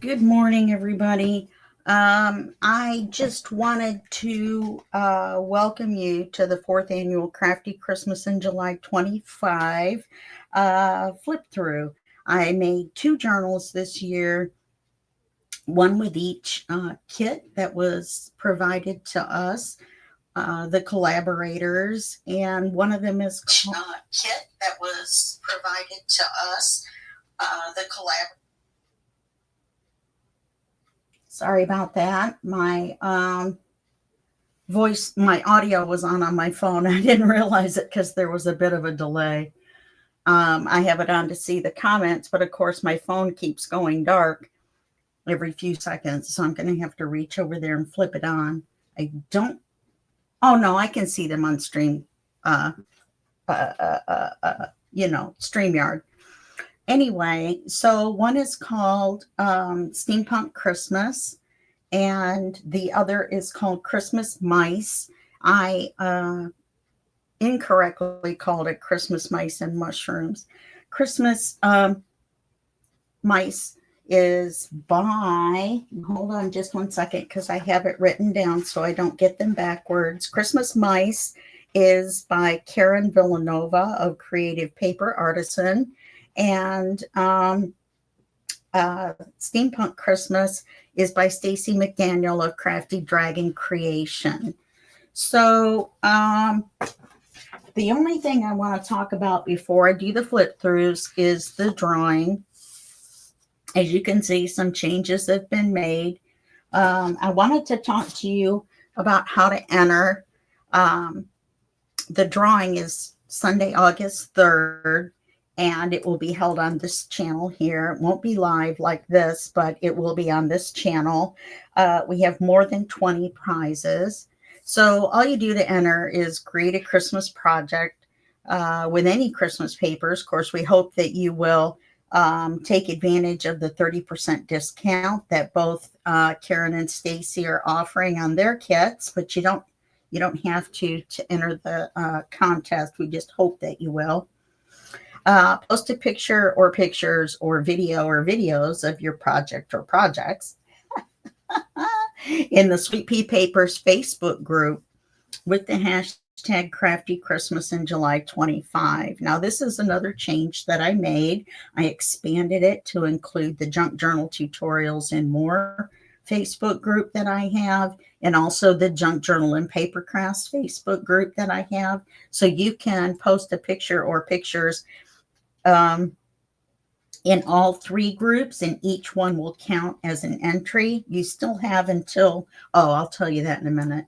Good morning, everybody. I just wanted to welcome you to the fourth annual Crafty Christmas in July 25 flip through. I made two journals this year, one with each kit that was provided to us, the collaborators, and one of them is kit that was provided to us, the collaborators. Sorry about that. My audio was on my phone. I didn't realize it because there was a bit of a delay. I have it on to see the comments, but of course my phone keeps going dark every few seconds, so I'm going to have to reach over there and flip it on. I don't. Oh no, I can see them on Stream. StreamYard. Anyway, so one is called Steampunk Christmas, and the other is called Christmas Mice. I incorrectly called it Christmas Mice and Mushrooms. Christmas Mice is by, hold on just one second because I have it written down so I don't get them backwards. Christmas Mice is by Karen Villanova of Creative Paper Artisan. And Steampunk Christmas is by Stacy McDaniel of Crafty Dragon Creation. So the only thing I want to talk about before I do the flip throughs is the drawing. As you can see, some changes have been made. I wanted to talk to you about how to enter. The drawing is Sunday, August 3rd. And it will be held on this channel here. It won't be live like this, but it will be on this channel. We have more than 20 prizes. So all you do to enter is create a Christmas project with any Christmas papers. Of course, we hope that you will take advantage of the 30% discount that both Karen and Stacy are offering on their kits, but you don't have to enter the contest. We just hope that you will. Post a picture or pictures or video or videos of your project or projects in the Sweet Pea Papers Facebook group with the hashtag Crafty Christmas in July 25. Now, this is another change that I made. I expanded it to include the junk journal tutorials and more Facebook group that I have, and also the Junk Journal and Paper Crafts Facebook group that I have. So you can post a picture or pictures in all three groups, and each one will count as an entry. You still have until, I'll tell you that in a minute.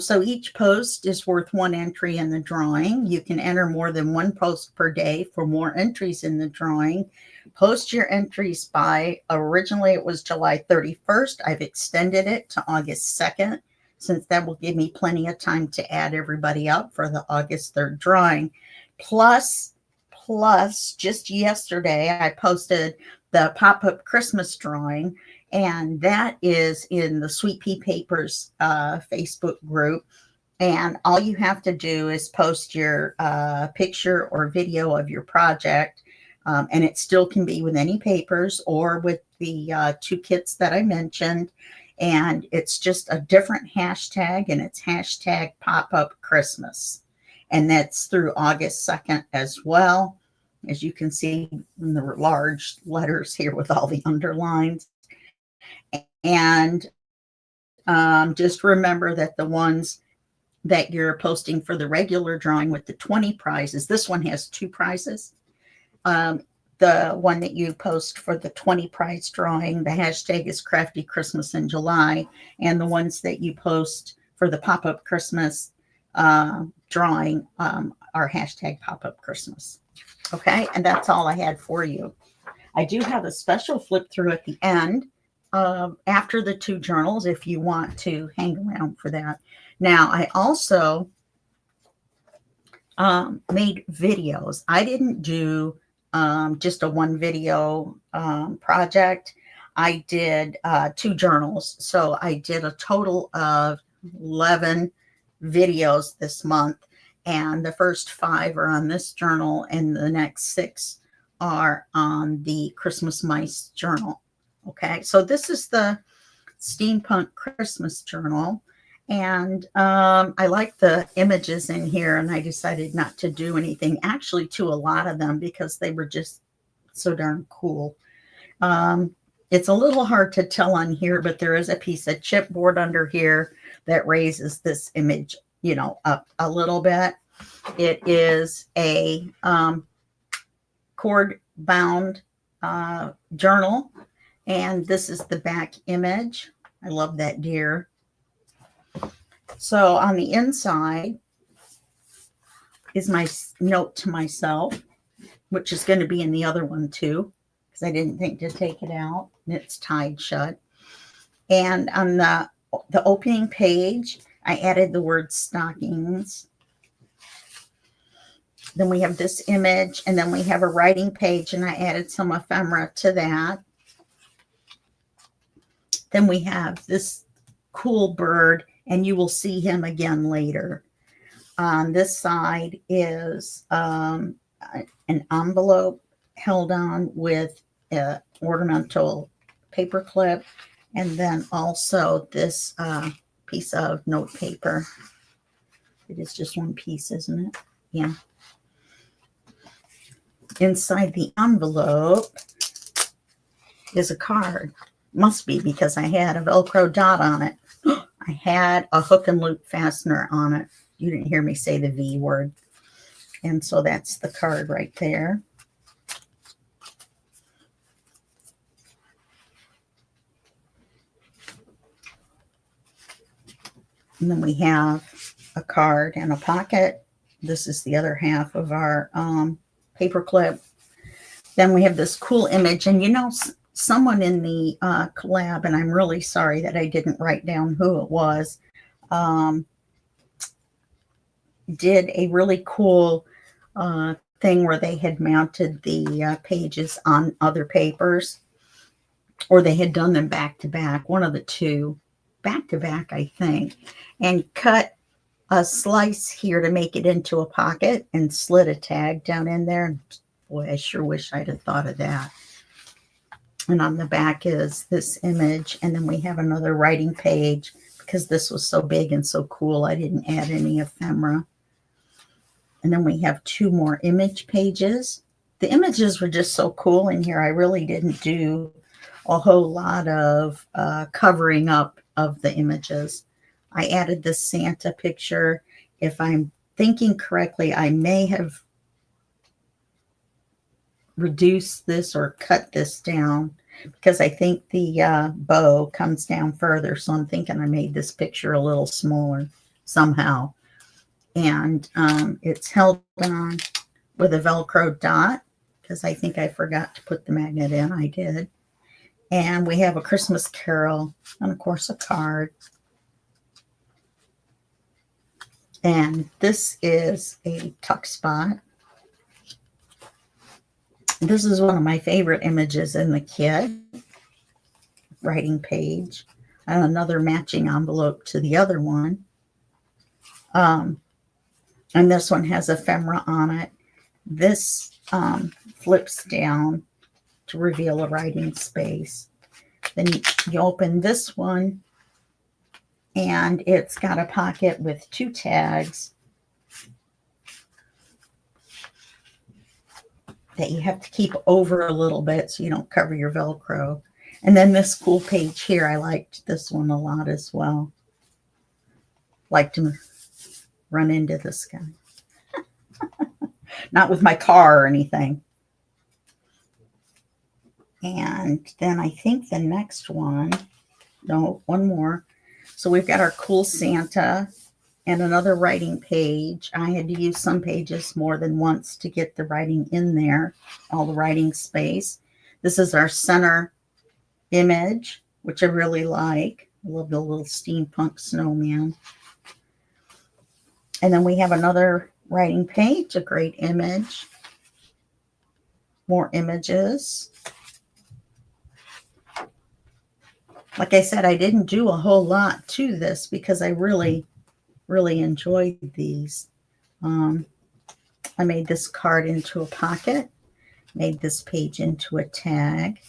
So each post is worth one entry in the drawing. You can enter more than one post per day for more entries in the drawing. Post your entries by, originally it was July 31st. I've extended it to August 2nd, since that will give me plenty of time to add everybody up for the August 3rd drawing. Plus, just yesterday, I posted the pop-up Christmas drawing, and that is in the Sweet Pea Papers Facebook group. And all you have to do is post your picture or video of your project, and it still can be with any papers or with the two kits that I mentioned. And it's just a different hashtag, and it's hashtag pop-up Christmas. And that's through August 2nd as well, as you can see in the large letters here with all the underlines. And just remember that the ones that you're posting for the regular drawing with the 20 prizes, this one has 2 prizes. The one that you post for the 20 prize drawing, the hashtag is Crafty Christmas in July. And the ones that you post for the pop-up Christmas drawing are hashtag pop-up Christmas. Okay, and that's all I had for you. I do have a special flip through at the end after the 2 journals if you want to hang around for that. Now, I also made videos. I didn't do just a one video project. I did 2 journals. So I did a total of 11 videos this month. And the first 5 are on this journal, and the next 6 are on the Christmas Mice journal. Okay, so this is the Steampunk Christmas journal. And I like the images in here, and I decided not to do anything actually to a lot of them because they were just so darn cool. It's a little hard to tell on here, but there is a piece of chipboard under here that raises this image, you know, up a little bit. It is a cord bound journal, and this is the back image. I love that deer. So on the inside is my note to myself, which is going to be in the other one too, because I didn't think to take it out, and it's tied shut. And on the opening page, I added the word stockings. Then we have this image, and then we have a writing page, and I added some ephemera to that. Then we have this cool bird, and you will see him again later. On this side is an envelope held on with an ornamental paper clip, and then also this piece of note paper. It is just one piece, isn't it? Yeah. Inside the envelope is a card. Must be, because I had a Velcro dot on it. I had a hook and loop fastener on it. You didn't hear me say the V word. And so that's the card right there. And then we have a card and a pocket. This is the other half of our paper clip. Then we have this cool image. And you know, someone in the collab, and I'm really sorry that I didn't write down who it was, did a really cool thing where they had mounted the pages on other papers, or they had done them back to back, one of the two, back to back, I think, and cut a slice here to make it into a pocket and slid a tag down in there. Boy, I sure wish I'd have thought of that. And on the back is this image, and then we have another writing page. Because this was so big and so cool, I didn't add any ephemera. And then we have two more image pages. The images were just so cool in here. I really didn't do a whole lot of covering up of the images. I added the Santa picture. If I'm thinking correctly, I may have reduced this or cut this down, because I think the bow comes down further. So I'm thinking I made this picture a little smaller somehow. And it's held on with a Velcro dot, because I think I forgot to put the magnet in. I did. And we have a Christmas carol and, of course, a card. And this is a tuck spot. This is one of my favorite images in the kit. Writing page. And another matching envelope to the other one. And this one has ephemera on it. This flips down to reveal a writing space. Then you open this one, and it's got a pocket with two tags that you have to keep over a little bit so you don't cover your Velcro. And then this cool page here, I liked this one a lot as well. Like to run into this guy. Not with my car or anything. And then I think the next one, no, one more. So we've got our cool Santa and another writing page. I had to use some pages more than once to get the writing in there, all the writing space. This is our center image, which I really like. I love the little steampunk snowman. And then we have another writing page, a great image. More images. Like I said, I didn't do a whole lot to this because I really enjoyed these. I made this card into a pocket, made this page into a tag.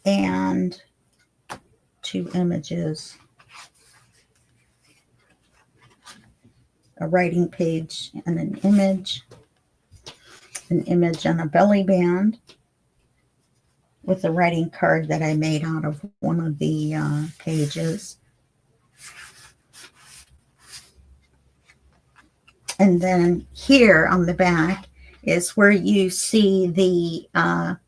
and 2 images. A writing page and an image on a belly band with a writing card that I made out of one of the pages. And then here on the back is where you see the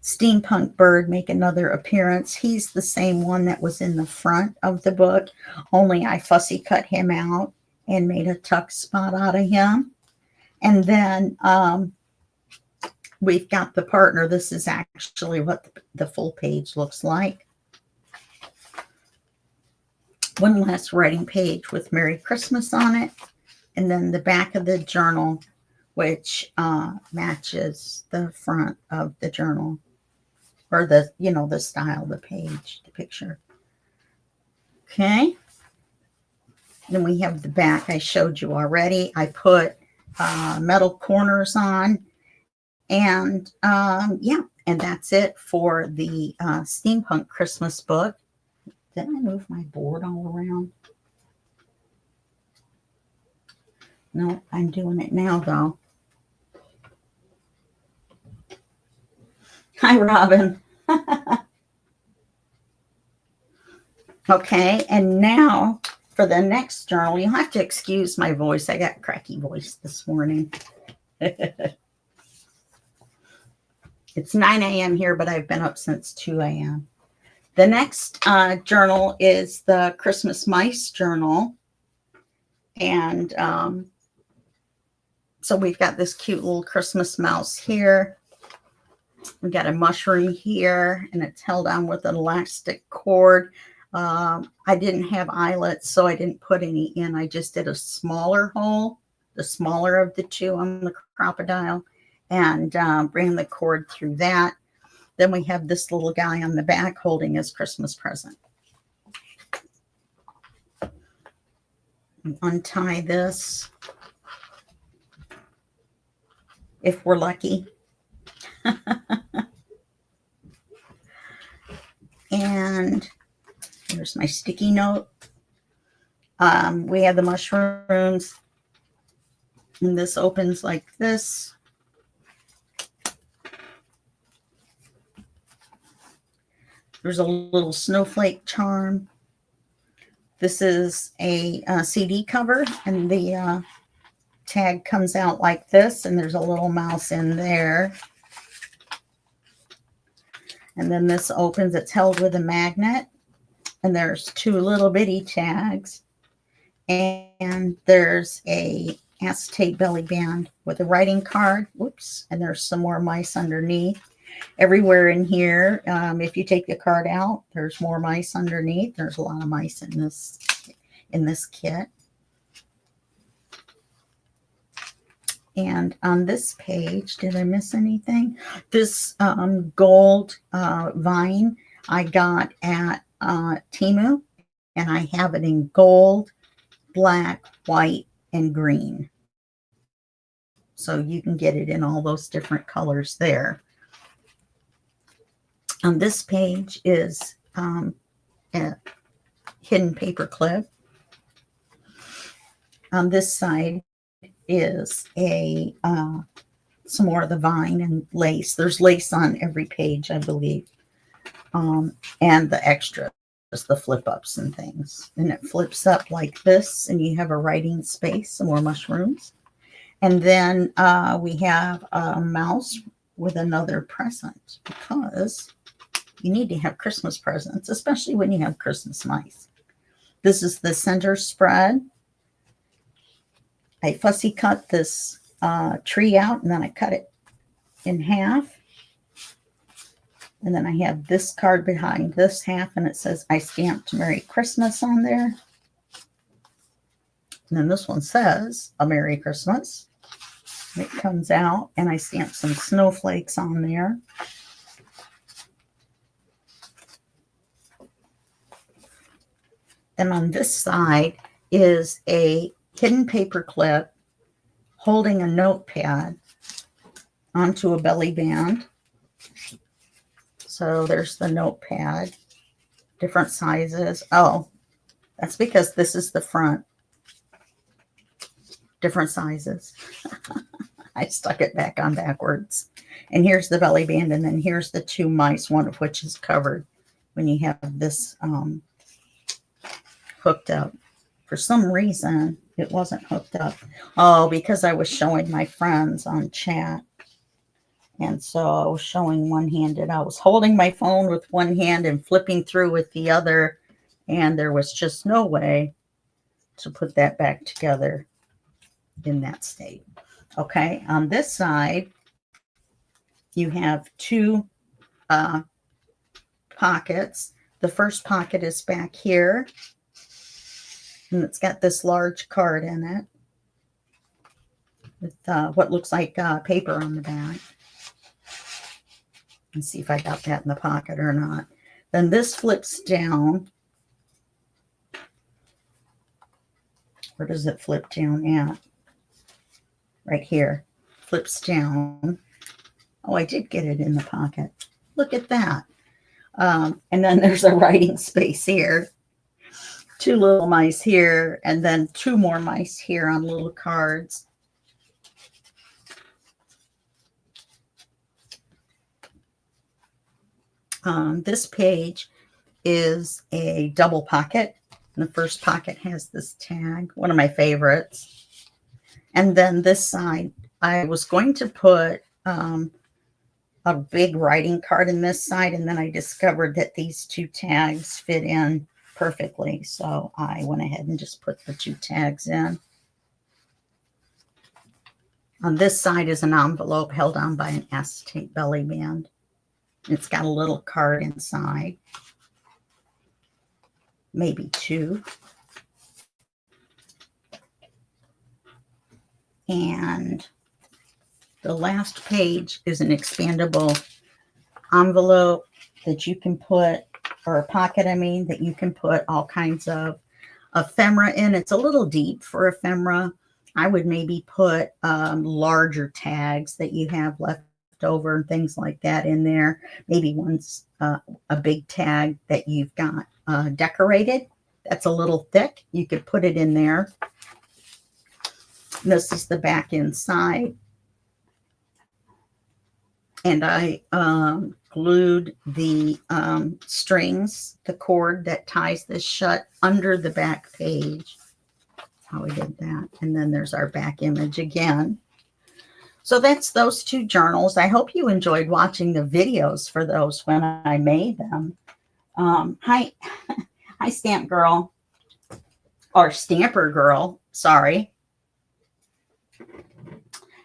steampunk bird make another appearance. He's the same one that was in the front of the book, only I fussy cut him out and made a tuck spot out of him. And then we've got the partner. This is actually what the full page looks like. One last writing page with Merry Christmas on it. And then the back of the journal, which matches the front of the journal, or the, you know, the style, the page, the picture. Okay. Then we have the back I showed you already. I put metal corners on. And yeah, and that's it for the Steampunk Christmas book. Did I move my board all around? No, I'm doing it now, though. Hi, Robin. Okay, and now for the next journal, you'll have to excuse my voice. I got a cracky voice this morning. It's 9 a.m. here, but I've been up since 2 a.m. The next journal is the Christmas Mice Journal. And so we've got this cute little Christmas mouse here. We've got a mushroom here, and it's held on with an elastic cord. I didn't have eyelets, so I didn't put any in. I just did a smaller hole, the smaller of the two on the crocodile, and ran the cord through that. Then we have this little guy on the back holding his Christmas present. Untie this if we're lucky. And here's my sticky note. We have the mushrooms, and this opens like this. There's a little snowflake charm. This is a CD cover, and the tag comes out like this, and there's a little mouse in there. And then this opens, it's held with a magnet, and there's 2 little bitty tags. And there's a acetate belly band with a writing card. Whoops, and there's some more mice underneath. Everywhere in here, if you take the card out, there's more mice underneath. There's a lot of mice in this kit. And on this page, did I miss anything? This gold vine I got at Temu, and I have it in gold, black, white, and green. So you can get it in all those different colors there. On this page is a hidden paper clip. On this side is a some more of the vine and lace. There's lace on every page, I believe. And the extras, the flip ups and things. And it flips up like this, and you have a writing space, some more mushrooms. And then we have a mouse with another present, because you need to have Christmas presents, especially when you have Christmas mice. This is the center spread. I fussy cut this tree out, and then I cut it in half. And then I have this card behind this half, and it says, I stamped Merry Christmas on there. And then this one says, a Merry Christmas. And it comes out, and I stamped some snowflakes on there. And on this side is a hidden paper clip holding a notepad onto a belly band. So there's the notepad, different sizes. Oh, that's because this is the front. Different sizes. I stuck it back on backwards. And here's the belly band, and then here's the two mice, one of which is covered when you have this hooked up. For some reason, it wasn't hooked up. Oh, because I was showing my friends on chat. And so I was showing one-handed. I was holding my phone with one hand and flipping through with the other. And there was just no way to put that back together in that state. Okay, on this side, you have two pockets. The first pocket is back here, and it's got this large card in it with what looks like paper on the back. Let's see if I got that in the pocket or not. Then this flips down. Where does it flip down at? Right here. Flips down. Oh, I did get it in the pocket. Look at that. And then there's a writing space here. Two little mice here, and then two more mice here on little cards. This page is a double pocket. And the first pocket has this tag, one of my favorites. And then this side, I was going to put a big writing card in this side, and then I discovered that these two tags fit in perfectly. So I went ahead and just put the two tags in. On this side is an envelope held on by an acetate belly band. It's got a little card inside, maybe two. And the last page is an expandable envelope that you can put, or a pocket, I mean, that you can put all kinds of ephemera in. It's a little deep for ephemera. I would maybe put larger tags that you have left over and things like that in there. Maybe one's a big tag that you've got decorated. That's a little thick. You could put it in there. This is the back inside. And I glued the strings, the cord that ties this shut under the back page. That's how we did that. And then there's our back image again. So that's those two journals. I hope you enjoyed watching the videos for those when I made them. Hi, Stamp Girl, or Stamper Girl, sorry.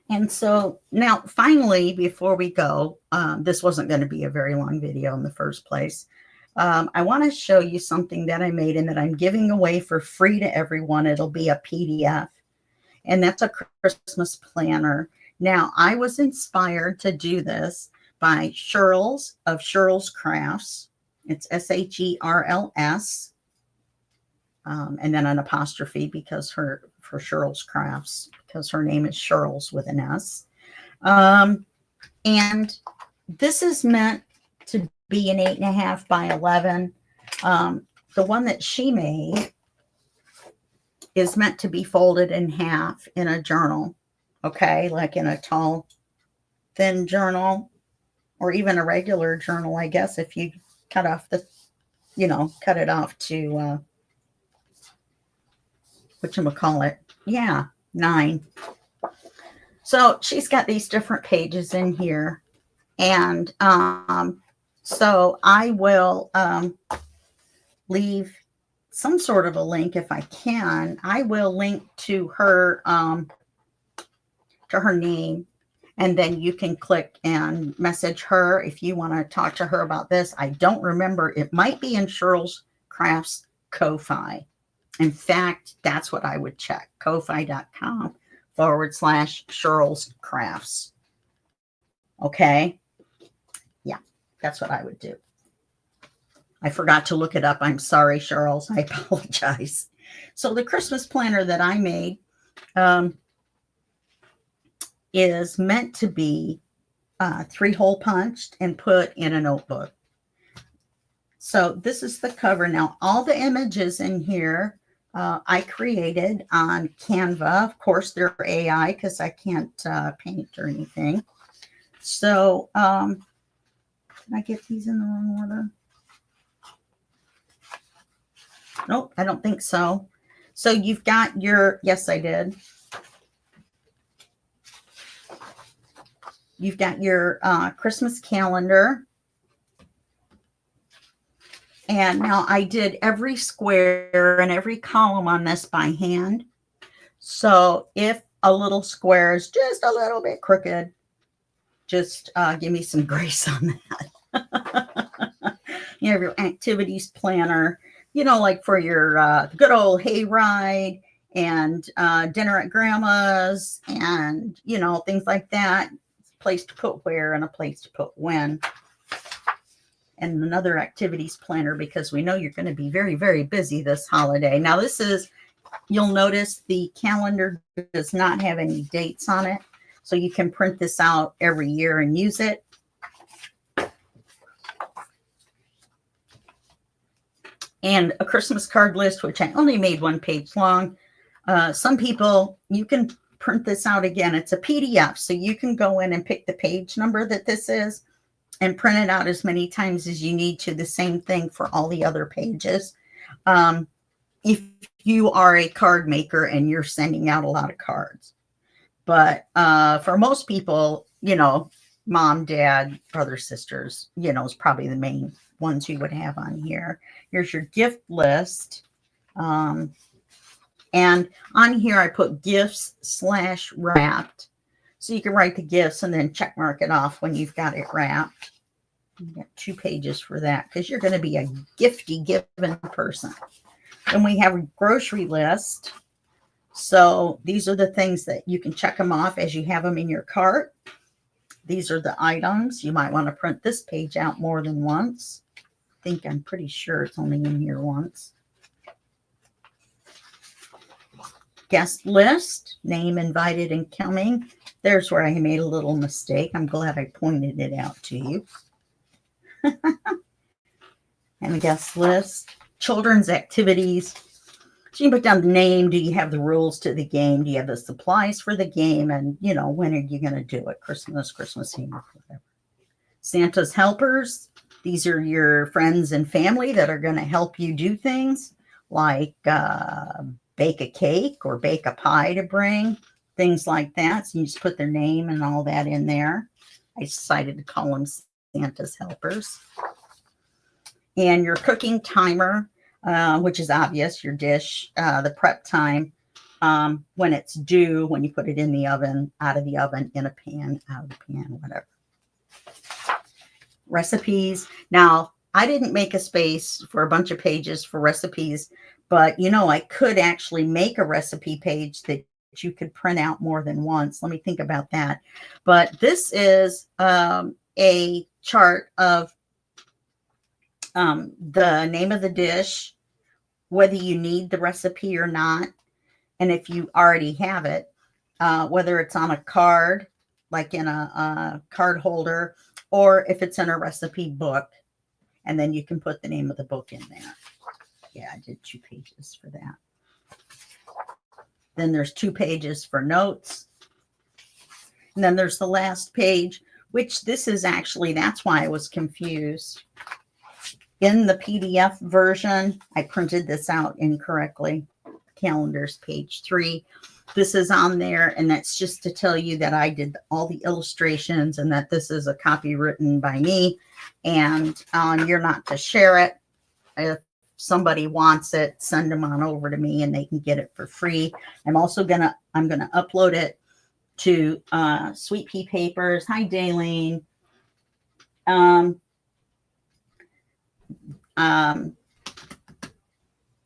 And so now, finally, before we go, this wasn't going to be a very long video in the first place. I want to show you something that I made and that I'm giving away for free to everyone. It'll be a PDF, and that's a Christmas planner. Now, I was inspired to do this by Sherls of Sherls Crafts. It's S-H-E-R-L-S, and then an apostrophe because for Sherls Crafts, because her name is Sherls with an S. And this is meant to be an 8.5 by 11. The one that she made is meant to be folded in half in a journal. Okay, like in a tall, thin journal, or even a regular journal, I guess, if you cut off the, cut it off to, whatchamacallit? Yeah, 9. So she's got these different pages in here. And so I will leave some sort of a link if I can. I will link to her name, and then you can click and message her if you want to talk to her about this. I don't remember. It might be in Sherls Crafts Ko-Fi. In fact, that's what I would check. Ko-Fi.com/Sherls Crafts. Okay. Yeah, that's what I would do. I forgot to look it up. I'm sorry, Sherls. I apologize. So the Christmas planner that I made is meant to be 3-hole punched and put in a notebook. So this is the cover. Now, all the images in here I created on Canva. Of course, they're AI because I can't paint or anything. So can I get these in the wrong order? Nope, I don't think so. So you've got your, yes, I did. You've got your Christmas calendar. And now I did every square and every column on this by hand. So if a little square is just a little bit crooked, just give me some grace on that. You have your activities planner, you know, like for your good old hayride and dinner at grandma's and, you know, things like that. A place to put where and a place to put when. And another activities planner because we know you're going to be very, very busy this holiday. Now this is, you'll notice the calendar does not have any dates on it. So you can print this out every year and use it. And a Christmas card list, which I only made 1 page long. Some people, you can print this out again. It's a PDF. So you can go in and pick the page number that this is and print it out as many times as you need to. The same thing for all the other pages. If you are a card maker and you're sending out a lot of cards. But for most people, you know, mom, dad, brothers, sisters, you know, is probably the main ones you would have on here. Here's your gift list. And on here, I put gifts/wrapped. So you can write the gifts and then check mark it off when you've got it wrapped. You got 2 pages for that because you're going to be a gifty given person. And we have a grocery list. So these are the things that you can check them off as you have them in your cart. These are the items. You might want to print this page out more than once. I'm pretty sure it's only in here once. Guest list, name, invited, and coming. There's where I made a little mistake. I'm glad I pointed it out to you. And the guest list, children's activities. So you put down the name. Do you have the rules to the game? Do you have the supplies for the game? And, you know, when are you going to do it? Christmas, Christmas Eve, whatever. Santa's helpers. These are your friends and family that are going to help you do things like bake a cake or bake a pie to bring, things like that. So you just put their name and all that in there. I decided to call them Santa's helpers. And your cooking timer, which is obvious, your dish, the prep time, when it's due, when you put it in the oven, out of the oven, in a pan, out of the pan, whatever. Recipes. Now, I didn't make a space for a bunch of pages for recipes, but, you know, I could actually make a recipe page that you could print out more than once. Let me think about that. But this is a chart of the name of the dish, whether you need the recipe or not, and if you already have it, whether it's on a card, like in a card holder, or if it's in a recipe book, and then you can put the name of the book in there. Yeah, I did 2 pages for that. Then there's 2 pages for notes. And then there's the last page, which this is actually, that's why I was confused. In the PDF version, I printed this out incorrectly. Calendars, page 3. This is on there, and that's just to tell you that I did all the illustrations and that this is a copy written by me, and you're not to share it. If somebody wants it, send them on over to me and they can get it for free. I'm also gonna upload it to Sweet Pea Papers. Hi, Daylene.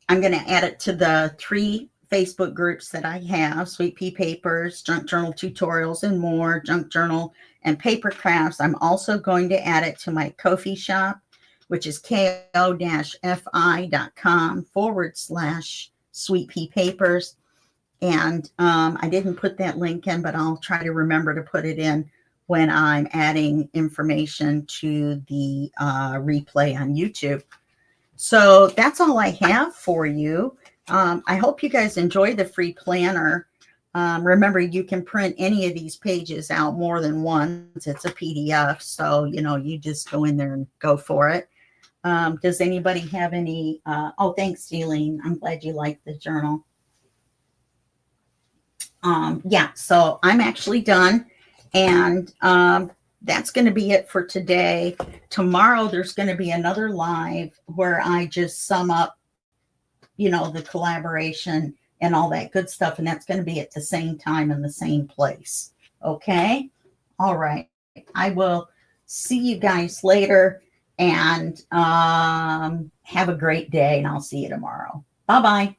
I'm going to add it to the 3 Facebook groups that I have: Sweet Pea Papers, Junk Journal Tutorials and More, Junk Journal, and Paper Crafts. I'm also going to add it to my Ko-fi shop, which is ko-fi.com/Sweet Pea Papers. And I didn't put that link in, but I'll try to remember to put it in when I'm adding information to the replay on YouTube. So that's all I have for you. I hope you guys enjoy the free planner. Remember, you can print any of these pages out more than once. It's a PDF, so you just go in there and go for it. Does anybody have any? Oh, thanks, Eileen. I'm glad you liked the journal. Yeah, so I'm actually done, and that's going to be it for today. Tomorrow, there's going to be another live where I just sum up, the collaboration and all that good stuff, and that's going to be at the same time in the same place. Okay, all right. I will see you guys later, and have a great day, and I'll see you tomorrow. Bye bye.